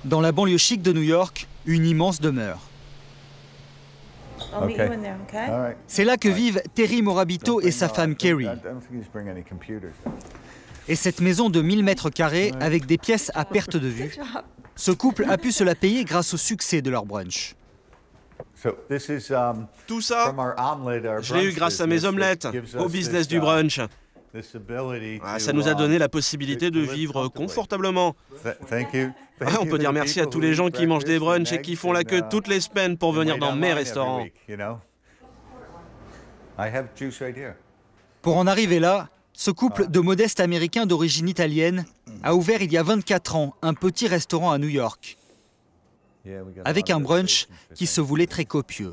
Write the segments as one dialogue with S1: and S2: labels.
S1: Dans la banlieue chic de New York, une immense demeure. C'est là que vivent Terry Morabito et sa femme Kerry. Et cette maison de 1000 mètres carrés avec des pièces à perte de vue, ce couple a pu se la payer grâce au succès de leur brunch.
S2: Tout ça, je l'ai eu grâce à mes omelettes, au business du brunch. Ça nous a donné la possibilité de vivre confortablement. On peut dire merci à tous les gens qui mangent des brunchs et qui font la queue toutes les semaines pour venir dans mes restaurants.
S1: Pour en arriver là, ce couple de modestes Américains d'origine italienne a ouvert il y a 24 ans un petit restaurant à New York, avec un brunch qui se voulait très copieux.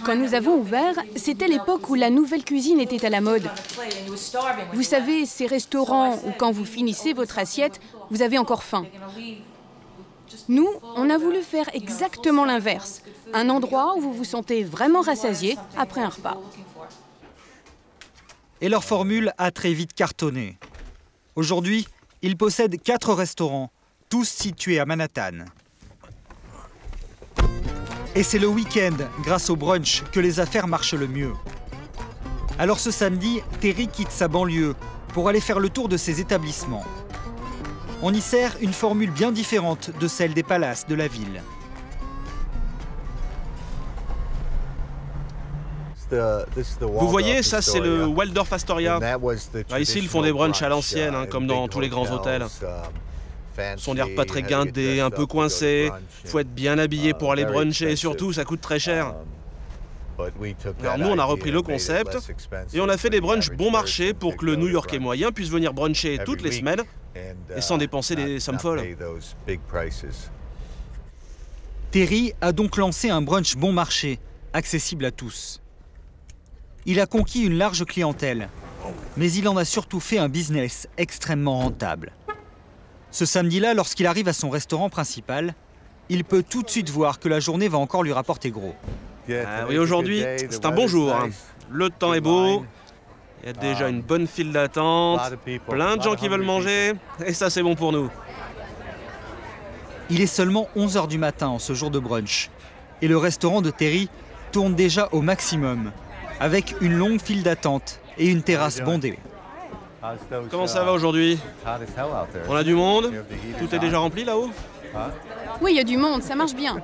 S3: Quand nous avons ouvert, c'était l'époque où la nouvelle cuisine était à la mode. Vous savez, ces restaurants où quand vous finissez votre assiette, vous avez encore faim. Nous, on a voulu faire exactement l'inverse. Un endroit où vous vous sentez vraiment rassasié après un repas.
S1: Et leur formule a très vite cartonné. Aujourd'hui, ils possèdent 4 restaurants, tous situés à Manhattan. Et c'est le week-end, grâce au brunch, que les affaires marchent le mieux. Alors ce samedi, Terry quitte sa banlieue pour aller faire le tour de ses établissements. On y sert une formule bien différente de celle des palaces de la ville.
S2: Vous voyez, ça c'est le Waldorf Astoria. Ici, ils font des brunchs à l'ancienne, comme dans tous les grands hôtels. Ce sont des repas très guindés, un peu coincés. Il faut être bien habillé pour aller bruncher et surtout, ça coûte très cher. Alors nous, on a repris le concept et on a fait des brunchs bon marché pour que le New-Yorkais moyen puisse venir bruncher toutes les semaines et sans dépenser des sommes folles.
S1: Terry a donc lancé un brunch bon marché, accessible à tous. Il a conquis une large clientèle, mais il en a surtout fait un business extrêmement rentable. Ce samedi-là, lorsqu'il arrive à son restaurant principal, il peut tout de suite voir que la journée va encore lui rapporter gros.
S2: Oui, aujourd'hui, c'est un bon jour. Le temps est beau, il y a déjà une bonne file d'attente, plein de gens qui veulent manger, et ça c'est bon pour nous.
S1: Il est seulement 11 h du matin en ce jour de brunch, et le restaurant de Terry tourne déjà au maximum, avec une longue file d'attente et une terrasse bondée.
S2: Comment ça va aujourd'hui? On a du monde? Tout est déjà rempli là-haut?
S3: Oui, il y a du monde, ça marche bien.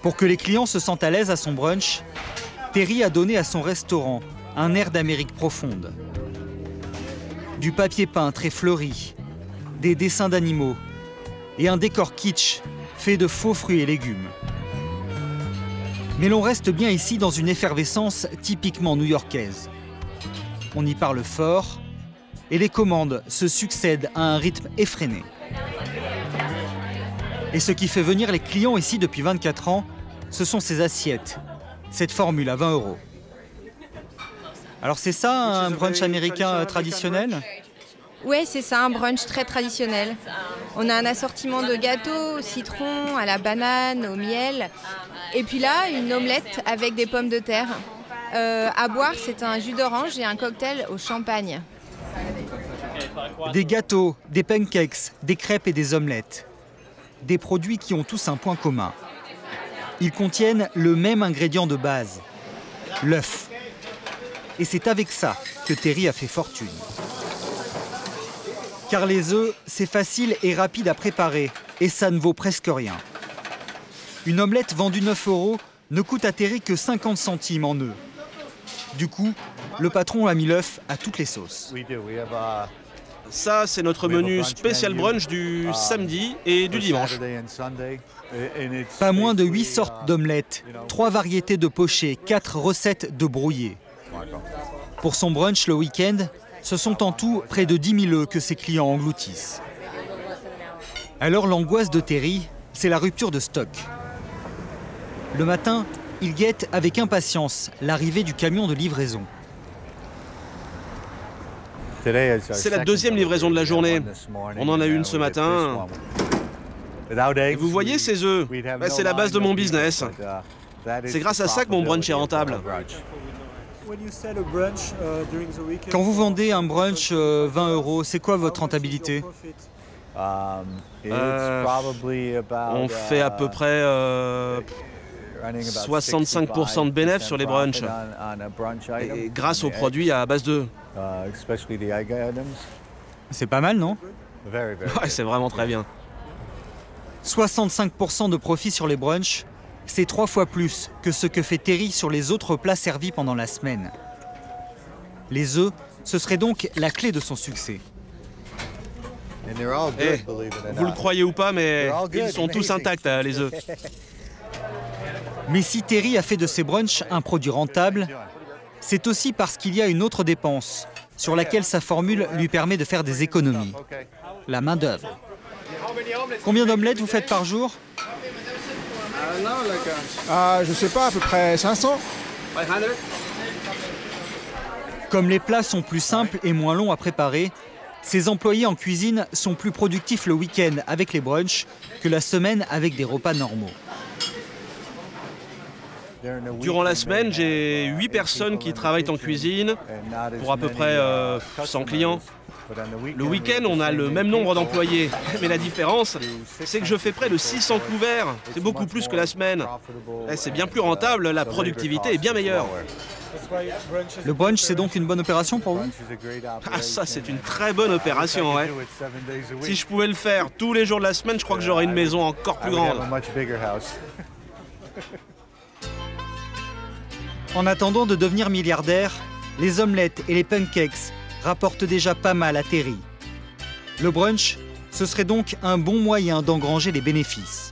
S1: Pour que les clients se sentent à l'aise à son brunch, Terry a donné à son restaurant un air d'Amérique profonde. Du papier peint très fleuri, des dessins d'animaux et un décor kitsch fait de faux fruits et légumes. Mais l'on reste bien ici dans une effervescence typiquement new-yorkaise. On y parle fort et les commandes se succèdent à un rythme effréné. Et ce qui fait venir les clients ici depuis 24 ans, ce sont ces assiettes, cette formule à 20 €. Alors c'est ça un brunch américain traditionnel?
S4: Ouais, c'est ça, un brunch très traditionnel. On a un assortiment de gâteaux au citron, à la banane, au miel. Et puis là, une omelette avec des pommes de terre. À boire, c'est un jus d'orange et un cocktail au champagne.
S1: Des gâteaux, des pancakes, des crêpes et des omelettes. Des produits qui ont tous un point commun. Ils contiennent le même ingrédient de base, l'œuf. Et c'est avec ça que Terry a fait fortune. Car les œufs, c'est facile et rapide à préparer, et ça ne vaut presque rien. Une omelette vendue 9 € ne coûte à Terry que 50 centimes en œufs. Du coup, le patron a mis l'œuf à toutes les sauces.
S2: Ça, c'est notre menu spécial brunch du samedi et du dimanche.
S1: Pas moins de 8 sortes d'omelettes, 3 variétés de pochés, 4 recettes de brouillés. Pour son brunch le week-end, ce sont en tout près de 10 000 œufs que ses clients engloutissent. Alors l'angoisse de Terry, c'est la rupture de stock. Le matin, il guette avec impatience l'arrivée du camion de livraison.
S2: C'est la deuxième livraison de la journée. On en a une ce matin. Et vous voyez ces œufs? C'est la base de mon business. C'est grâce à ça que mon brunch est rentable.
S1: Quand vous vendez un brunch 20 €, c'est quoi votre rentabilité?
S2: On fait à peu près 65% de bénéfices sur les brunchs, et grâce aux produits à base d'œufs.
S1: C'est pas mal, non?
S2: Ouais, c'est vraiment très bien.
S1: 65% de profit sur les brunchs, c'est 3 fois plus que ce que fait Terry sur les autres plats servis pendant la semaine. Les œufs, ce serait donc la clé de son succès.
S2: Vous le croyez ou pas, mais ils sont tous intacts, les œufs.
S1: Mais si Terry a fait de ses brunchs un produit rentable, c'est aussi parce qu'il y a une autre dépense sur laquelle sa formule lui permet de faire des économies. La main-d'œuvre. Combien d'omelettes vous faites par jour?
S5: Je sais pas, à peu près 500.
S1: Comme les plats sont plus simples et moins longs à préparer, ses employés en cuisine sont plus productifs le week-end avec les brunchs que la semaine avec des repas normaux.
S2: Durant la semaine, j'ai 8 personnes qui travaillent en cuisine pour à peu près 100 clients. Le week-end, on a le même nombre d'employés, mais la différence, c'est que je fais près de 600 couverts. C'est beaucoup plus que la semaine. C'est bien plus rentable, la productivité est bien meilleure.
S1: Le brunch, c'est donc une bonne opération pour vous?
S2: Ah, ça, c'est une très bonne opération, ouais. Si je pouvais le faire tous les jours de la semaine, je crois que j'aurais une maison encore plus grande.
S1: En attendant de devenir milliardaire, les omelettes et les pancakes rapportent déjà pas mal à Terry. Le brunch, ce serait donc un bon moyen d'engranger des bénéfices.